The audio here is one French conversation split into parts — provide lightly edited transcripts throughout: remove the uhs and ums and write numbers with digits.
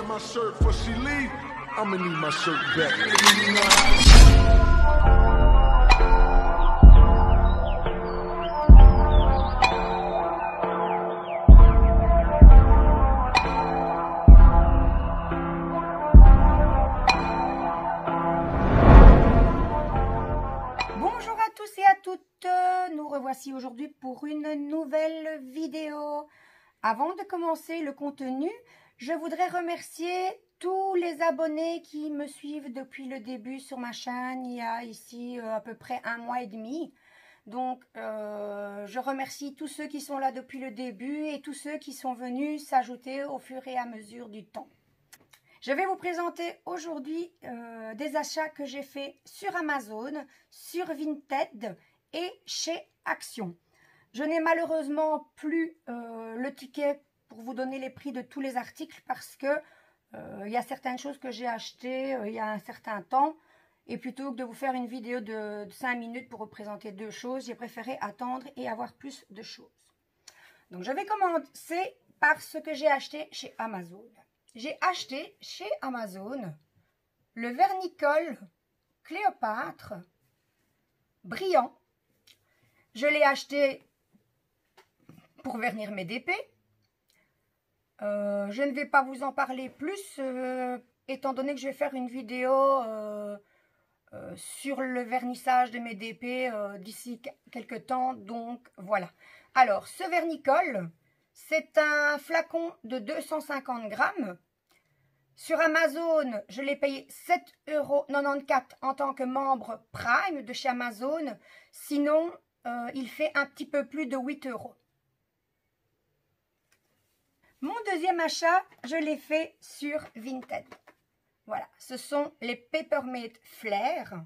my shirt before she leave, I'ma need my shirt back. Bonjour à tous et à toutes, nous revoici aujourd'hui pour une nouvelle vidéo. Avant de commencer le contenu, je voudrais remercier tous les abonnés qui me suivent depuis le début sur ma chaîne, il y a ici à peu près 1 mois et demi. Donc je remercie tous ceux qui sont là depuis le début et tous ceux qui sont venus s'ajouter au fur et à mesure du temps. Je vais vous présenter aujourd'hui des achats que j'ai fait sur Amazon, sur Vinted et chez Action. Je n'ai malheureusement plus le ticket pour vous donner les prix de tous les articles parce que il y a certaines choses que j'ai achetées il y a un certain temps. Et plutôt que de vous faire une vidéo de 5 minutes pour vous présenter 2 choses, j'ai préféré attendre et avoir plus de choses. Donc je vais commencer par ce que j'ai acheté chez Amazon. J'ai acheté chez Amazon le vernicole Cléopâtre brillant. Je l'ai acheté pour vernir mes DP. Je ne vais pas vous en parler plus, étant donné que je vais faire une vidéo sur le vernissage de mes DP d'ici quelques temps. Donc voilà. Alors, ce vernicole, c'est un flacon de 250 grammes. Sur Amazon, je l'ai payé 7,94 € en tant que membre Prime de chez Amazon. Sinon, il fait un petit peu plus de 8 €. Mon deuxième achat, je l'ai fait sur Vinted. Voilà, ce sont les Peppermint Flair.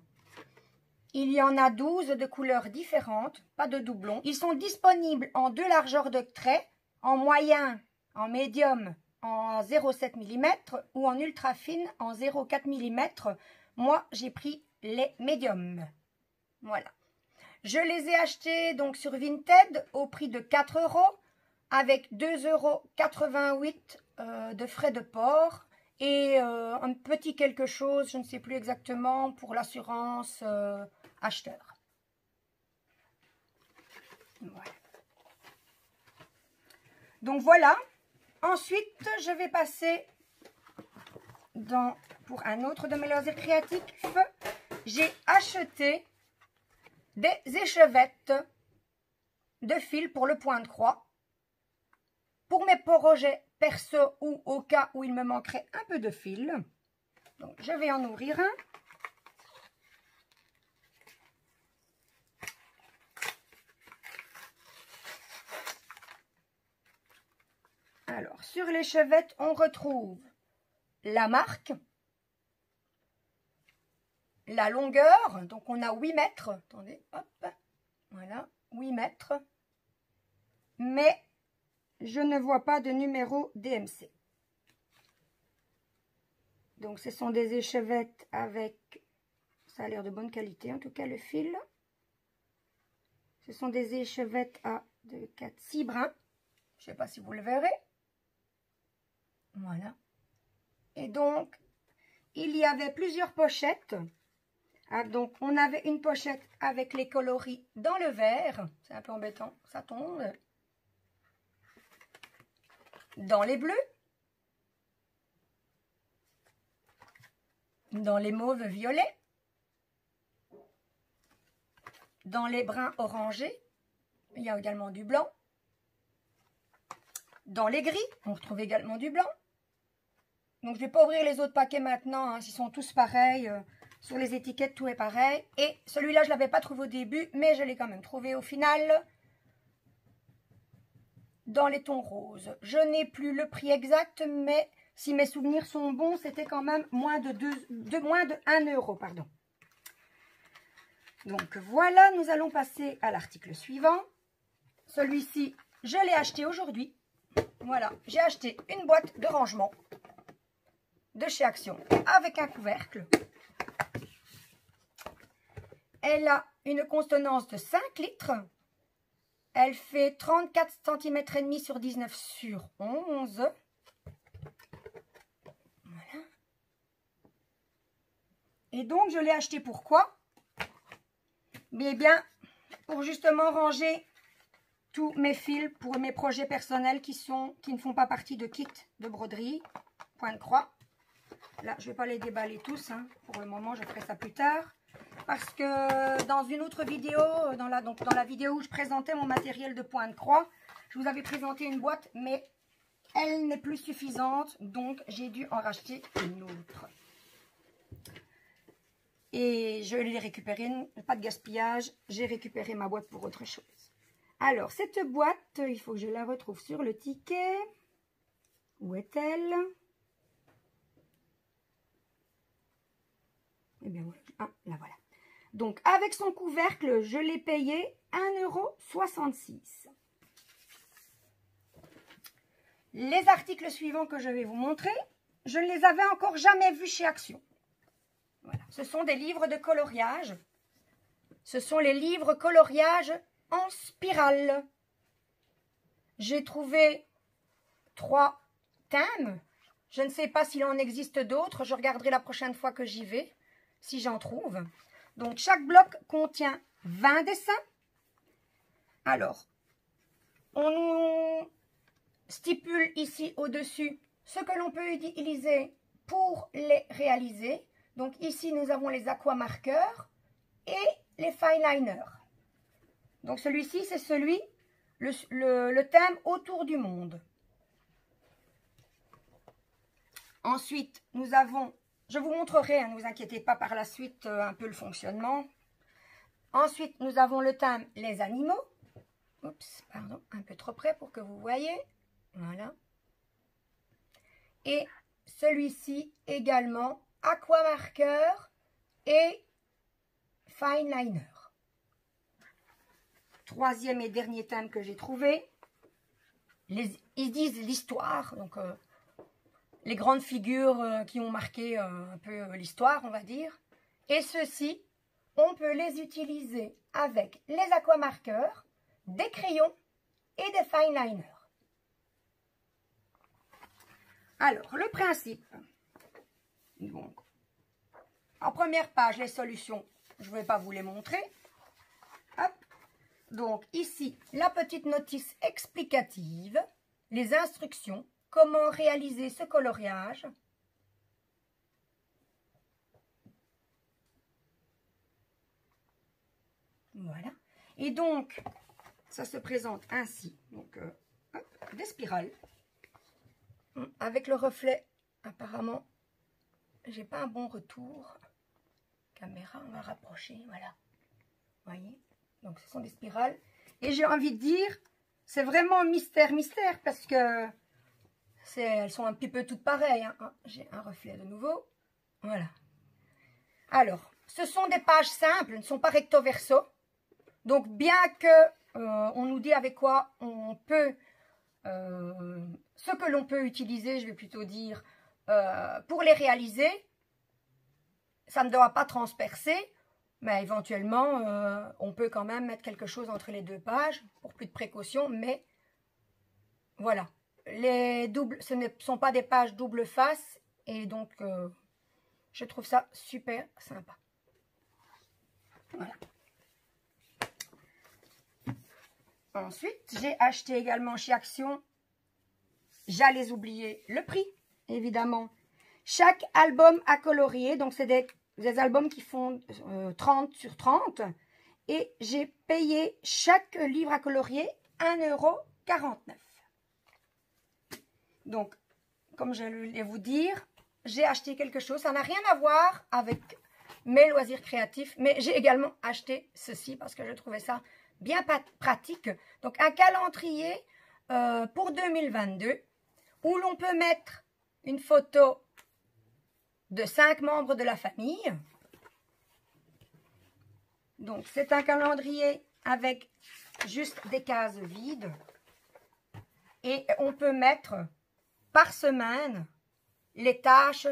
Il y en a 12 de couleurs différentes, pas de doublons. Ils sont disponibles en 2 largeurs de trait, en moyen, en médium, en 0,7 mm ou en ultra fine en 0,4 mm. Moi, j'ai pris les médiums. Voilà. Je les ai achetés donc sur Vinted au prix de 4 € avec 2,88 € de frais de port et un petit quelque chose, je ne sais plus exactement, pour l'assurance acheteur. Voilà. Donc voilà. Ensuite, je vais passer pour un autre de mes loisirs créatifs. J'ai acheté des échevettes de fil pour le point de croix. Pour mes projets perso ou au cas où il me manquerait un peu de fil. Donc, je vais en ouvrir un. Alors, sur l'échevette, on retrouve la marque, la longueur, donc on a 8 mètres. Attendez, hop, voilà, 8 mètres. Mais je ne vois pas de numéro DMC. Donc, ce sont des échevettes avec, ça a l'air de bonne qualité, en tout cas le fil. Ce sont des échevettes à 2, 4, 6 brins. Je ne sais pas si vous le verrez. Voilà. Et donc, il y avait plusieurs pochettes. Ah, donc, on avait une pochette avec les coloris dans le vert. C'est un peu embêtant, ça tombe. Dans les bleus. Dans les mauves violets. Dans les bruns orangés. Il y a également du blanc. Dans les gris, on retrouve également du blanc. Donc, je ne vais pas ouvrir les autres paquets maintenant, hein, ils sont tous pareils. Sur les étiquettes, tout est pareil. Et celui-là, je ne l'avais pas trouvé au début, mais je l'ai quand même trouvé au final. Dans les tons roses. Je n'ai plus le prix exact, mais si mes souvenirs sont bons, c'était quand même moins de 1 €. Pardon. Donc, voilà, nous allons passer à l'article suivant. Celui-ci, je l'ai acheté aujourd'hui. Voilà, j'ai acheté une boîte de rangement de chez Action avec un couvercle. Elle a une contenance de 5 litres. Elle fait 34 cm et demi sur 19 sur 11. Et donc, je l'ai acheté pourquoi? Eh bien, pour justement ranger tous mes fils pour mes projets personnels qui ne font pas partie de kit de broderie, point de croix. Là, je ne vais pas les déballer tous, hein. Pour le moment, je ferai ça plus tard. Parce que dans une autre vidéo, dans la vidéo où je présentais mon matériel de point de croix, je vous avais présenté une boîte, mais elle n'est plus suffisante, donc j'ai dû en racheter une autre. Et je l'ai récupérée, pas de gaspillage, j'ai récupéré ma boîte pour autre chose. Alors, cette boîte, il faut que je la retrouve sur le ticket. Où est-elle? Eh bien, voilà. Ah, là, voilà. Donc, avec son couvercle, je l'ai payé 1,66 €. Les articles suivants que je vais vous montrer, je ne les avais encore jamais vus chez Action. Voilà. Ce sont des livres de coloriage. Ce sont les livres coloriage en spirale. J'ai trouvé 3 thèmes. Je ne sais pas s'il en existe d'autres. Je regarderai la prochaine fois que j'y vais, si j'en trouve. Donc, chaque bloc contient 20 dessins. Alors, on nous stipule ici au-dessus ce que l'on peut utiliser pour les réaliser. Donc, ici, nous avons les aquamarqueurs et les fineliners. Donc, celui-ci, c'est le thème autour du monde. Ensuite, nous avons, je vous montrerai, hein, ne vous inquiétez pas par la suite, un peu le fonctionnement. Ensuite, nous avons le thème les animaux. Oups, pardon, un peu trop près pour que vous voyez. Voilà. Et celui-ci également, aquamarqueur et fineliner. Troisième et dernier thème que j'ai trouvé. Ils disent l'histoire, donc les grandes figures qui ont marqué un peu l'histoire, on va dire. Et ceux-ci, on peut les utiliser avec les aquamarqueurs, des crayons et des fineliners. Alors, le principe. Donc, en première page, les solutions, je ne vais pas vous les montrer. Hop. Donc, ici, la petite notice explicative, les instructions, comment réaliser ce coloriage. Voilà. Et donc, ça se présente ainsi. Donc, hop, des spirales. Avec le reflet, apparemment, j'ai pas un bon retour. Caméra, on va rapprocher, voilà. Vous voyez? Donc, ce sont des spirales. Et j'ai envie de dire, c'est vraiment mystère, parce que elles sont un petit peu toutes pareilles. Hein. J'ai un reflet de nouveau. Voilà. Alors, ce sont des pages simples, ne sont pas recto verso. Donc, bien que on nous dit avec quoi on peut, ce que l'on peut utiliser, je vais plutôt dire, pour les réaliser, ça ne doit pas transpercer, mais éventuellement, on peut quand même mettre quelque chose entre les deux pages, pour plus de précaution, mais voilà. Ce ne sont pas des pages double face, et donc, je trouve ça super sympa. Voilà. Ensuite, j'ai acheté également chez Action, j'allais oublier le prix, évidemment. Chaque album à colorier, donc c'est des albums qui font 30 sur 30. Et j'ai payé chaque livre à colorier 1,49 €. Donc, comme je voulais vous dire, j'ai acheté quelque chose. Ça n'a rien à voir avec mes loisirs créatifs, mais j'ai également acheté ceci parce que je trouvais ça bien pratique. Donc, un calendrier pour 2022 où l'on peut mettre une photo de 5 membres de la famille. Donc, c'est un calendrier avec juste des cases vides. Et on peut mettre par semaine les tâches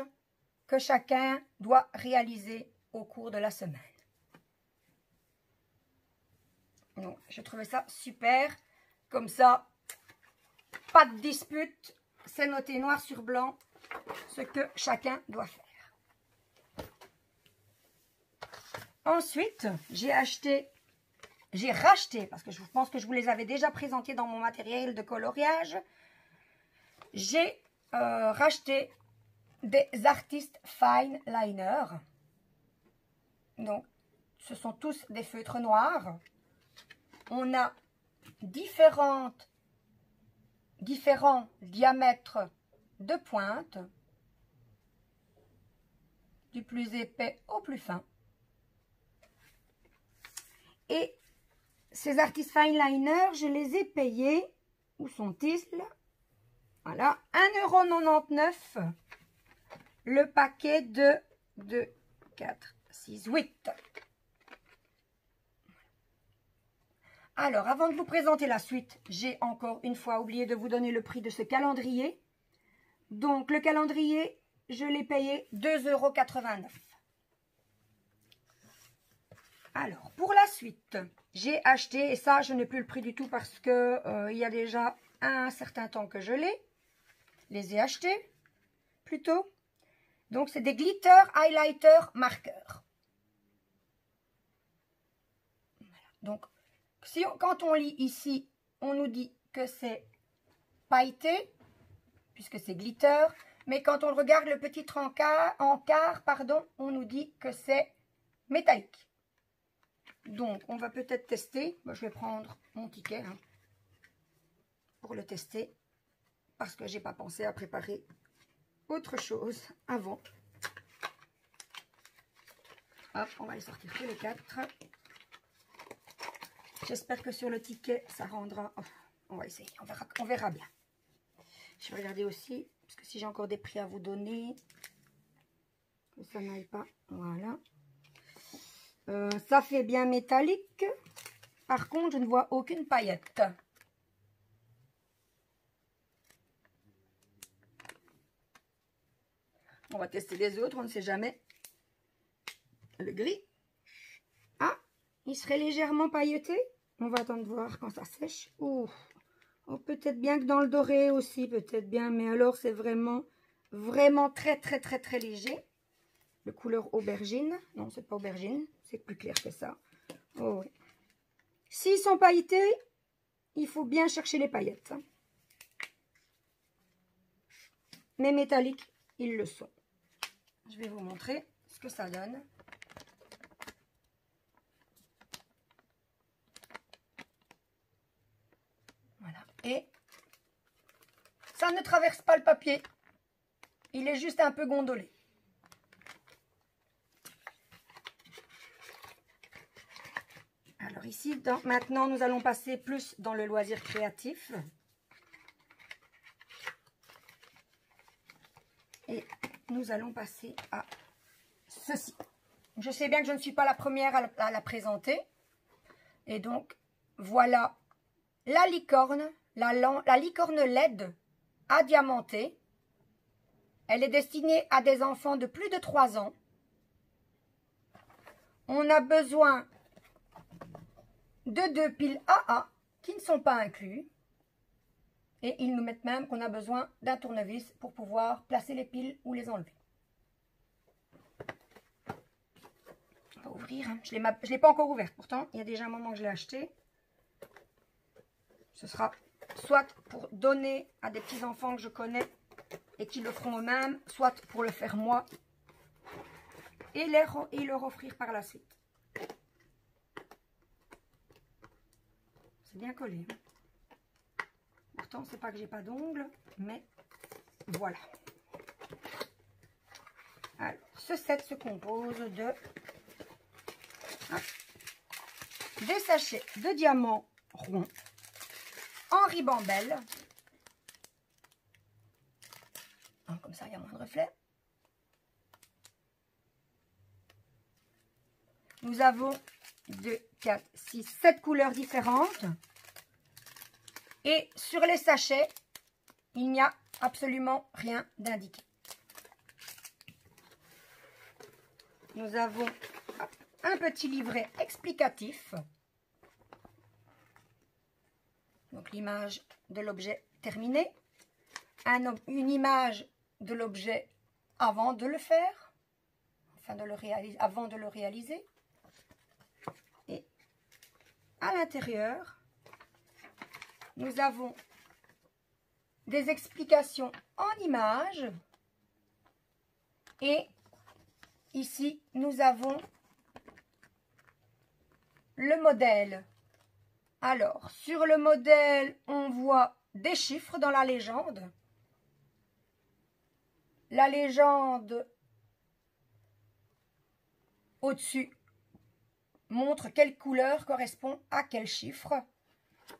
que chacun doit réaliser au cours de la semaine. Donc, je trouvais ça super. Comme ça, pas de dispute. C'est noté noir sur blanc ce que chacun doit faire. Ensuite, j'ai racheté, parce que je pense que je vous les avais déjà présentés dans mon matériel de coloriage, j'ai racheté des Artist Fine Liner. Donc, ce sont tous des feutres noirs. On a différents diamètres de pointe, du plus épais au plus fin. Et ces Artist Fine Liner, je les ai payés, où sont-ils? Voilà, 1,99 € le paquet de 2, 4, 6, 8. Alors, avant de vous présenter la suite, j'ai encore une fois oublié de vous donner le prix de ce calendrier. Donc, le calendrier, je l'ai payé 2,89 €. Alors, pour la suite, j'ai acheté, et ça, je n'ai plus le prix du tout parce que il y a déjà un certain temps que je les ai achetés, plutôt. Donc, c'est des glitter highlighter marqueurs. Voilà. Donc, quand on lit ici, on nous dit que c'est pailleté, puisque c'est glitter. Mais quand on regarde le petit encart, on nous dit que c'est métallique. Donc, on va peut-être tester. Bon, je vais prendre mon ticket pour le tester, parce que je n'ai pas pensé à préparer autre chose avant. Hop, on va les sortir tous les 4. J'espère que sur le ticket, ça rendra... Oh, on va essayer, on verra bien. Je vais regarder aussi, parce que si j'ai encore des prix à vous donner, que ça n'aille pas. Voilà. Ça fait bien métallique. Par contre, je ne vois aucune paillette. On va tester les autres, on ne sait jamais. Le gris. Ah, il serait légèrement pailleté. On va attendre de voir quand ça sèche. Oh, peut-être bien que dans le doré aussi, peut-être bien. Mais alors, c'est vraiment très léger. De couleur aubergine. Non, c'est pas aubergine. C'est plus clair que ça. Oh oui. S'ils sont pailletés, il faut bien chercher les paillettes. Mais métalliques, ils le sont. Je vais vous montrer ce que ça donne. Voilà. Et ça ne traverse pas le papier. Il est juste un peu gondolé. Alors ici, maintenant, nous allons passer plus dans le loisir créatif. Et nous allons passer à ceci. Je sais bien que je ne suis pas la première à la présenter. Et donc, voilà la licorne, la licorne LED adiamantée. Elle est destinée à des enfants de plus de 3 ans. On a besoin de 2 piles AA qui ne sont pas inclus. Et ils nous mettent même qu'on a besoin d'un tournevis pour pouvoir placer les piles ou les enlever. On va ouvrir. Je ne l'ai pas encore ouverte. Pourtant, il y a déjà un moment que je l'ai acheté. Ce sera soit pour donner à des petits enfants que je connais et qui le feront eux-mêmes, soit pour le faire moi et leur offrir par la suite. C'est bien collé. Pourtant, c'est pas que j'ai pas d'ongles, mais voilà. Alors, ce set se compose de des sachets de diamants ronds en ribambelle. Comme ça, il y a moins de reflets. Nous avons 2, 4, 6, 7 couleurs différentes. Et sur les sachets, il n'y a absolument rien d'indiqué. Nous avons un petit livret explicatif. Donc l'image de l'objet terminé. Une image de l'objet avant de le faire. Avant de le réaliser. à l'intérieur, nous avons des explications en images. Et ici, nous avons le modèle. Alors, sur le modèle, on voit des chiffres dans la légende. La légende au-dessus montre quelle couleur correspond à quel chiffre.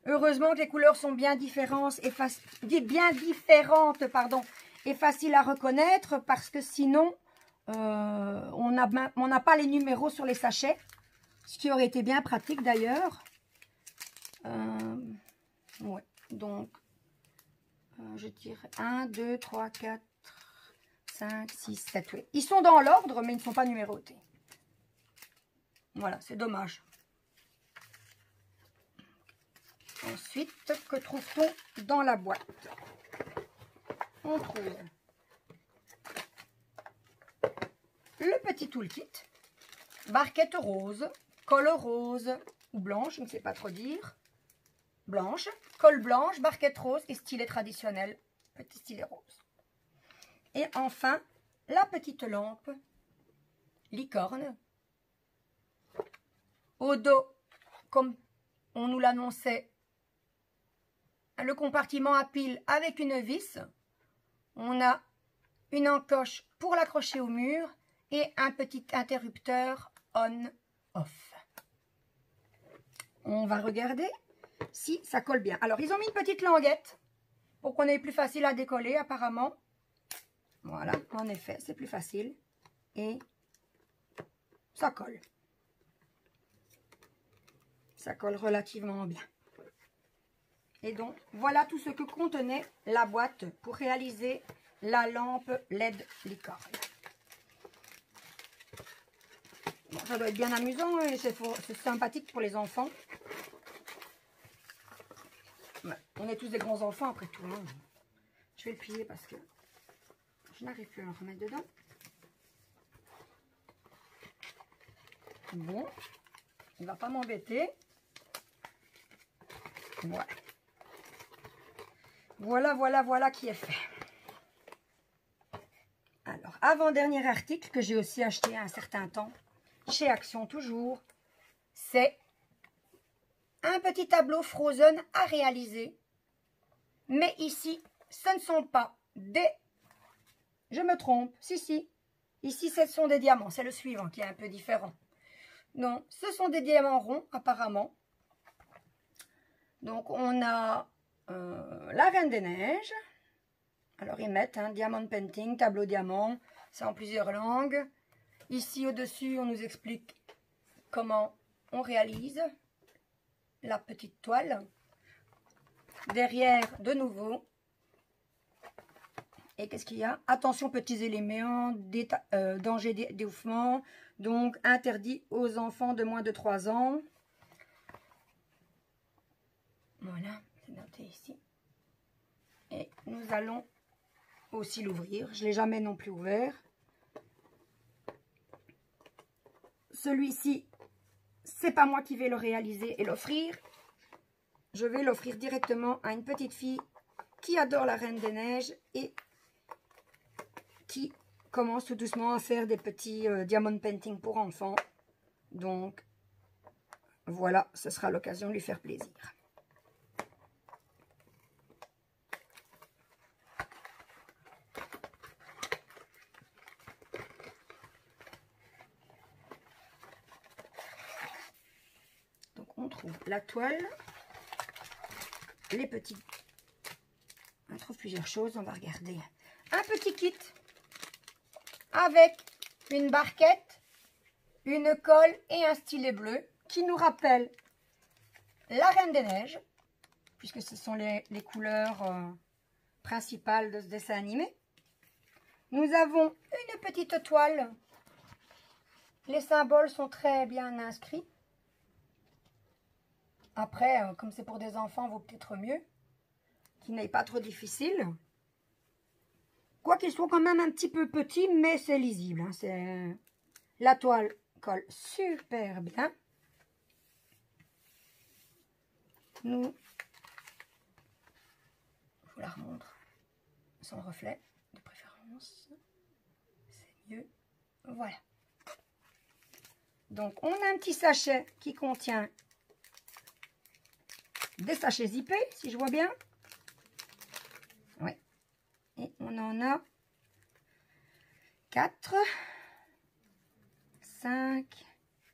Heureusement que les couleurs sont bien différentes et faciles à reconnaître, parce que sinon, on n'a pas les numéros sur les sachets, ce qui aurait été bien pratique d'ailleurs. Ouais, donc, je dirais 1, 2, 3, 4, 5, 6, 7, oui. Ils sont dans l'ordre, mais ils ne sont pas numérotés. Voilà, c'est dommage. Ensuite, que trouve-t-on dans la boîte? On trouve le petit toolkit, barquette rose, colle rose ou blanche, je ne sais pas trop dire. Blanche, colle blanche, barquette rose et stylet traditionnel, petit stylet rose. Et enfin, la petite lampe licorne. Au dos, comme on nous l'annonçait, le compartiment à pile avec une vis. On a une encoche pour l'accrocher au mur et un petit interrupteur on-off. On va regarder si ça colle bien. Alors, ils ont mis une petite languette pour qu'on ait plus facile à décoller apparemment. Voilà, en effet, c'est plus facile. Et ça colle. Ça colle relativement bien. Et donc, voilà tout ce que contenait la boîte pour réaliser la lampe LED licorne. Bon, ça doit être bien amusant et c'est sympathique pour les enfants. Ouais, on est tous des grands enfants après tout. Hein. Je vais le plier parce que je n'arrive plus à le remettre dedans. Bon, il ne va pas m'embêter. Voilà. Voilà qui est fait. Alors, avant-dernier article que j'ai aussi acheté un certain temps, chez Action toujours, c'est un petit tableau Frozen à réaliser. Mais ici, ce ne sont pas des... Je me trompe, si. Ici, ce sont des diamants. C'est le suivant qui est un peu différent. Non, ce sont des diamants ronds, apparemment. Donc, on a la Reine des Neiges. Alors, ils mettent diamond painting, tableau diamant. C'est en plusieurs langues. Ici, au-dessus, on nous explique comment on réalise la petite toile. Derrière, de nouveau. Et qu'est-ce qu'il y a? Attention, petits éléments, danger d'étouffement. Donc, interdit aux enfants de moins de 3 ans. Voilà, c'est noté ici. Et nous allons aussi l'ouvrir. Je ne l'ai jamais non plus ouvert. Celui-ci, c'est pas moi qui vais le réaliser et l'offrir. Je vais l'offrir directement à une petite fille qui adore la Reine des Neiges et qui commence tout doucement à faire des petits diamond painting pour enfants. Donc, voilà, ce sera l'occasion de lui faire plaisir. On trouve la toile, les petits... On trouve plusieurs choses, on va regarder. Un petit kit avec une barquette, une colle et un stylet bleu qui nous rappelle la Reine des Neiges, puisque ce sont les couleurs principales de ce dessin animé. Nous avons une petite toile. Les symboles sont très bien inscrits. Après, comme c'est pour des enfants, vaut peut-être mieux qu'il n'est pas trop difficile. Quoiqu'il soit quand même un petit peu petit, mais c'est lisible. Hein. La toile colle super bien. nous, je vous la remontre sans reflet de préférence, c'est mieux, voilà. Donc on a un petit sachet qui contient des sachets zippés, si je vois bien. Oui. Et on en a 4, 5,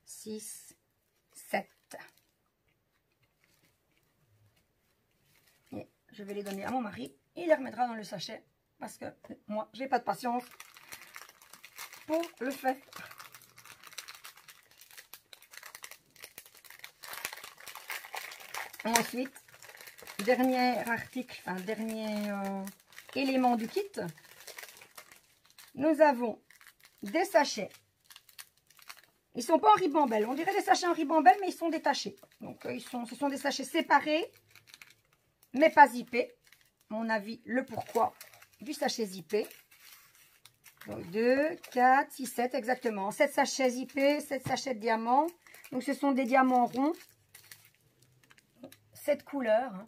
6, 7. Et je vais les donner à mon mari. Il les remettra dans le sachet parce que moi, j'ai pas de patience pour le faire. Ensuite, dernier article, enfin dernier élément du kit, nous avons des sachets. Ils ne sont pas en ribambelle. On dirait des sachets en ribambelle, mais ils sont détachés. Donc, ce sont des sachets séparés, mais pas zippés. À mon avis, le pourquoi du sachet zippé. Donc, 2, 4, 6, 7, exactement. 7 sachets zippés, 7 sachets de diamants. Donc, ce sont des diamants ronds. 7 couleurs.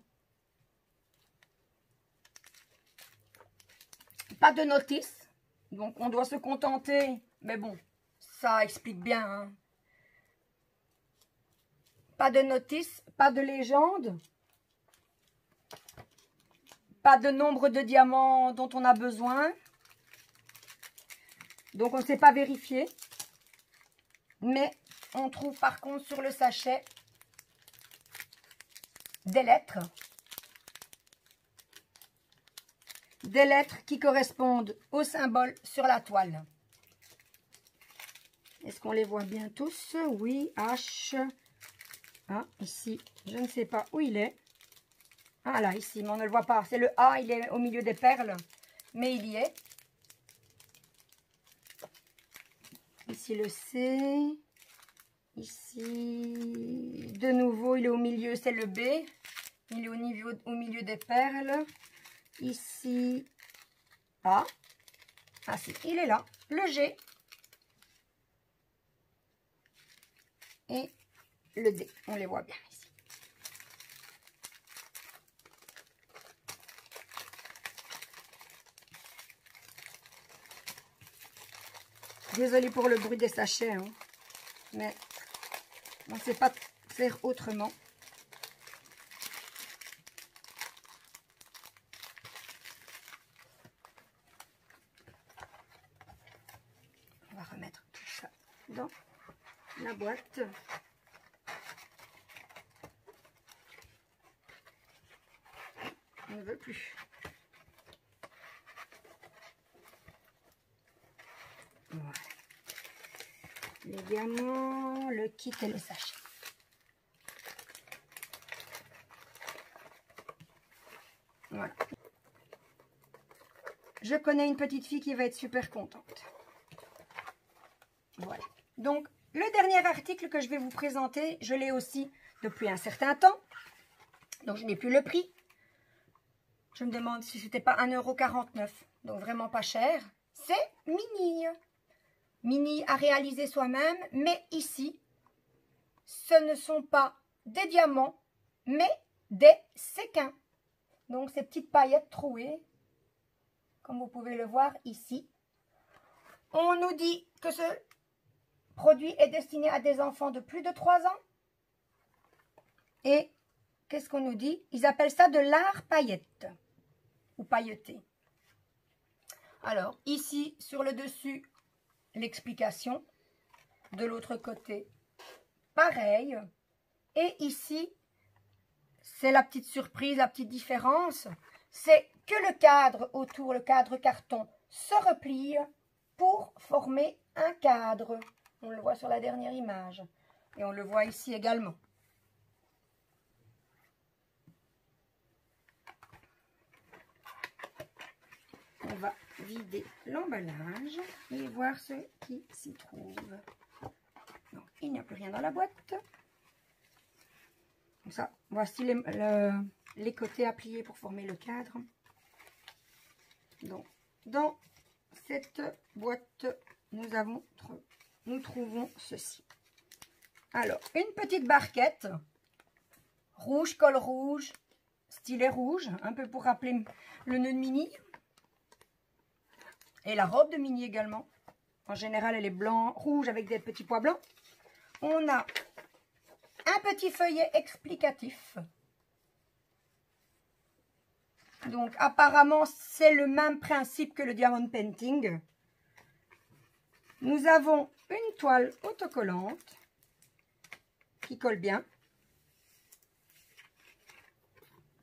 Pas de notice. Donc, on doit se contenter. Mais bon, ça explique bien. Hein. Pas de notice, pas de légende. Pas de nombre de diamants dont on a besoin. Donc, on ne sait pas vérifier. Mais on trouve par contre sur le sachet des lettres. Des lettres qui correspondent aux symboles sur la toile. Est-ce qu'on les voit bien tous? Oui, H. Ah, ici, je ne sais pas où il est. Ah là, ici, mais on ne le voit pas. C'est le A, il est au milieu des perles. Mais il y est. Ici, le C. Ici, de nouveau, il est au milieu, c'est le B. Il est au milieu des perles. Ici, A. Ah si, il est là. Le G. Et le D. On les voit bien ici. Désolée pour le bruit des sachets, hein, mais on ne sait pas faire autrement. On va remettre tout ça dans la boîte. On ne veut plus. Voilà. Les diamants, le kit et le sachet. Voilà. Je connais une petite fille qui va être super contente. Voilà. Donc, le dernier article que je vais vous présenter, je l'ai aussi depuis un certain temps. Donc, je n'ai plus le prix. Je me demande si c'était pas 1,49 €. Donc, vraiment pas cher. C'est Mini. Mini à réaliser soi-même. Mais ici, ce ne sont pas des diamants, mais des séquins. Donc, ces petites paillettes trouées. Comme vous pouvez le voir ici. On nous dit que ce produit est destiné à des enfants de plus de 3 ans. Et qu'est-ce qu'on nous dit? Ils appellent ça de l'art paillette ou pailleté. Alors, ici, sur le dessus, l'explication. De l'autre côté, pareil. Et ici, c'est la petite surprise, la petite différence. C'est que le cadre autour, le cadre carton, se replie pour former un cadre. On le voit sur la dernière image. Et on le voit ici également. On va vider l'emballage et voir ce qui s'y trouve. Donc, il n'y a plus rien dans la boîte. Comme ça, voici les côtés à plier pour former le cadre. Donc, dans cette boîte, nous trouvons ceci. Alors, une petite barquette rouge, col rouge, stylet rouge, un peu pour rappeler le nœud de Minnie. Et la robe de Minnie également. En général, elle est blanc, rouge avec des petits pois blancs. On a un petit feuillet explicatif. Donc, apparemment, c'est le même principe que le diamond painting. Nous avons une toile autocollante qui colle bien.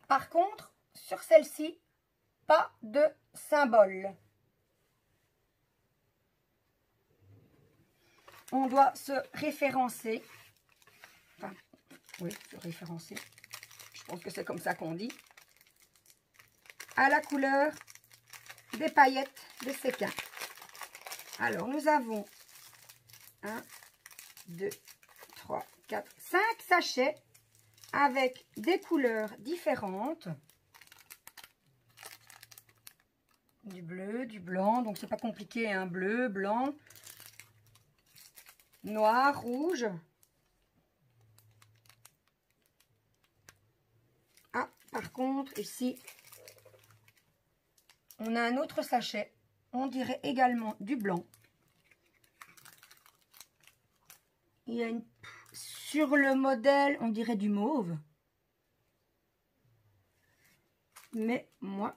Par contre, sur celle-ci, pas de symbole. On doit se référencer. Enfin, oui, se référencer. Je pense que c'est comme ça qu'on dit. À la couleur des paillettes de séquin. Alors, nous avons 1, 2, 3, 4, 5 sachets avec des couleurs différentes. Du bleu, du blanc, donc c'est pas compliqué, hein, bleu, blanc, noir, rouge. Ah, par contre, ici, on a un autre sachet. On dirait également du blanc. Il y a une... Sur le modèle, on dirait du mauve. Mais moi,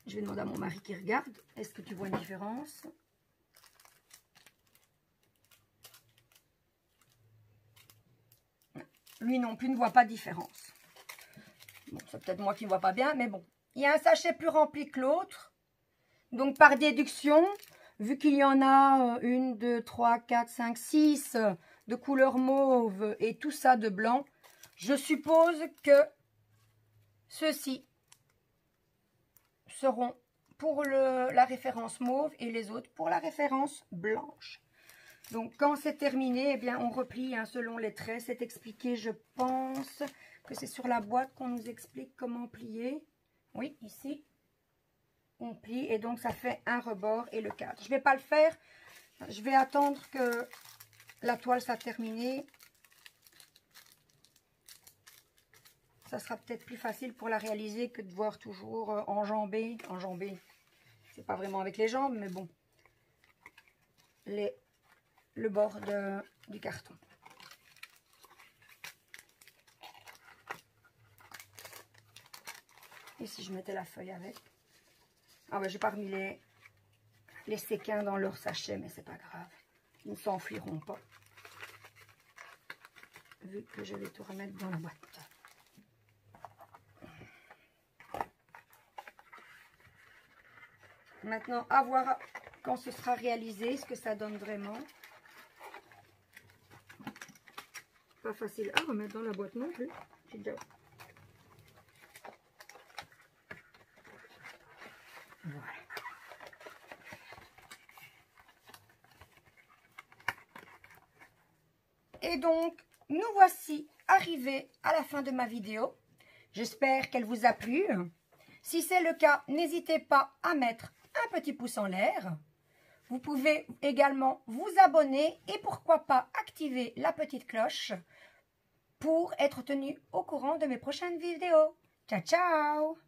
je vais demander à mon mari qui regarde. Est-ce que tu vois une différence? Lui non plus ne voit pas de différence. Bon, c'est peut-être moi qui ne vois pas bien, mais bon. Il y a un sachet plus rempli que l'autre. Donc, par déduction, vu qu'il y en a 1, 2, 3, 4, 5, 6 de couleur mauve et tout ça de blanc, je suppose que ceux-ci seront pour la référence mauve et les autres pour la référence blanche. Donc, quand c'est terminé, eh bien, on replie hein, selon les traits. C'est expliqué, je pense que c'est sur la boîte qu'on nous explique comment plier. Oui, ici. On plie et donc ça fait un rebord et le cadre. Je ne vais pas le faire. Je vais attendre que la toile soit terminée. Ça sera peut-être plus facile pour la réaliser que de voir toujours enjamber. Enjamber, c'est pas vraiment avec les jambes, mais bon. Le bord du carton. Et si je mettais la feuille avec? Ah ouais, j'ai pas remis les séquins dans leur sachet, mais c'est pas grave. Ils ne s'enfuiront pas. Vu que je vais tout remettre dans la boîte. Maintenant, à voir quand ce sera réalisé, ce que ça donne vraiment. Pas facile à remettre dans la boîte non plus. Voilà. Et donc, nous voici arrivés à la fin de ma vidéo. J'espère qu'elle vous a plu. Si c'est le cas, n'hésitez pas à mettre un petit pouce en l'air. Vous pouvez également vous abonner et pourquoi pas activer la petite cloche pour être tenu au courant de mes prochaines vidéos. Ciao, ciao!